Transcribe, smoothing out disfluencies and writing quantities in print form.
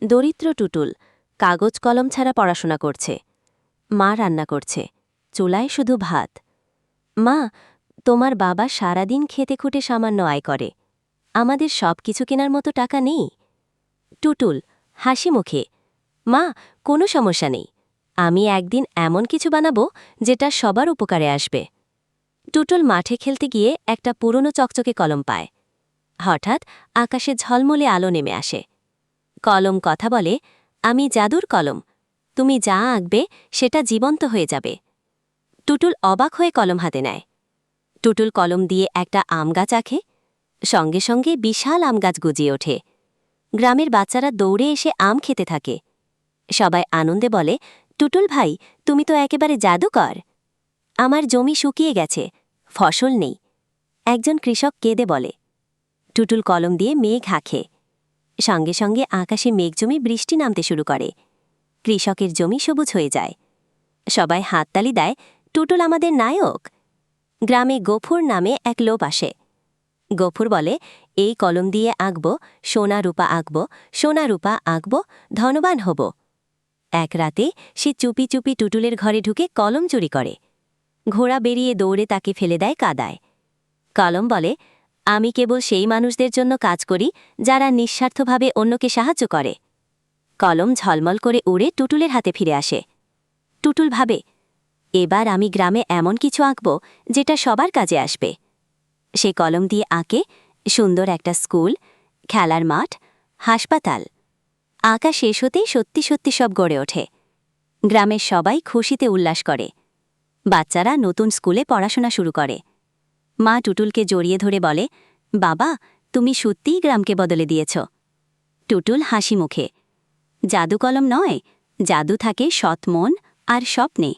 দরিদ্র টুটুল কাগজ কলম ছাড়া পড়াশোনা করছে। মা রান্না করছে, চুলায় শুধু ভাত। মা, তোমার বাবা সারাদিন খেতে খুঁটে সামান্য আয় করে, আমাদের সব কিছু কেনার মতো টাকা নেই। টুটুল হাসি মুখে, মা, কোনো সমস্যা নেই, আমি একদিন এমন কিছু বানাবো যেটা সবার উপকারে আসবে। টুটুল মাঠে খেলতে গিয়ে একটা পুরনো চকচকে কলম পায়। হঠাৎ আকাশে ঝলমলে আলো নেমে আসে। কলম কথা বলে, আমি জাদুর কলম, তুমি যা আঁকবে সেটা জীবন্ত হয়ে যাবে। টুটুল অবাক হয়ে কলম হাতে নেয়। টুটুল কলম দিয়ে একটা আম গাছ আঁকে, সঙ্গে সঙ্গে বিশাল আম গাছ গজিয়ে ওঠে। গ্রামের বাচ্চারা দৌড়ে এসে আম খেতে থাকে। সবাই আনন্দে বলে, টুটুল ভাই, তুমি তো একেবারে জাদুকর। আমার জমি শুকিয়ে গেছে, ফসল নেই, একজন কৃষক কেঁদে বলে। টুটুল কলম দিয়ে মেঘ আঁকে, সঙ্গে সঙ্গে আকাশে মেঘ জমে বৃষ্টি নামতে শুরু করে। কৃষকের জমি সবুজ হয়ে যায়। সবাই হাততালি দেয়, টুটুল আমাদের নায়ক। গ্রামে গফুর নামে এক লোক আসে। গফুর বলে, এই কলম দিয়ে আঁকব, সোনা রূপা আঁকব, সোনা রূপা আঁকব, ধনবান হব। এক রাতে সে চুপি চুপি টুটুলের ঘরে ঢুকে কলম চুরি করে। ঘোড়া বেরিয়ে দৌড়ে তাকে ফেলে দেয় কাদায়। কলম বলে, আমি কেবল সেই মানুষদের জন্য কাজ করি যারা নিঃস্বার্থভাবে অন্যকে সাহায্য করে। কলম ঝলমল করে উড়ে টুটুলের হাতে ফিরে আসে। টুটুল ভাবে, এবার আমি গ্রামে এমন কিছু আঁকব যেটা সবার কাজে আসবে। সে কলম দিয়ে আঁকে সুন্দর একটা স্কুল, খেলার মাঠ, হাসপাতাল। আঁকা শেষ হতেই সত্যি সত্যি সব গড়ে ওঠে। গ্রামের সবাই খুশিতে উল্লাস করে। বাচ্চারা নতুন স্কুলে পড়াশোনা শুরু করে। মা টুটুলকে জড়িয়ে ধরে বলে, বাবা, তুমি সত্যিই গ্রামকে বদলে দিয়েছ। টুটুল হাসি মুখে, জাদু কলম নয়, জাদু থাকে সৎ মন আর স্বপ্নে।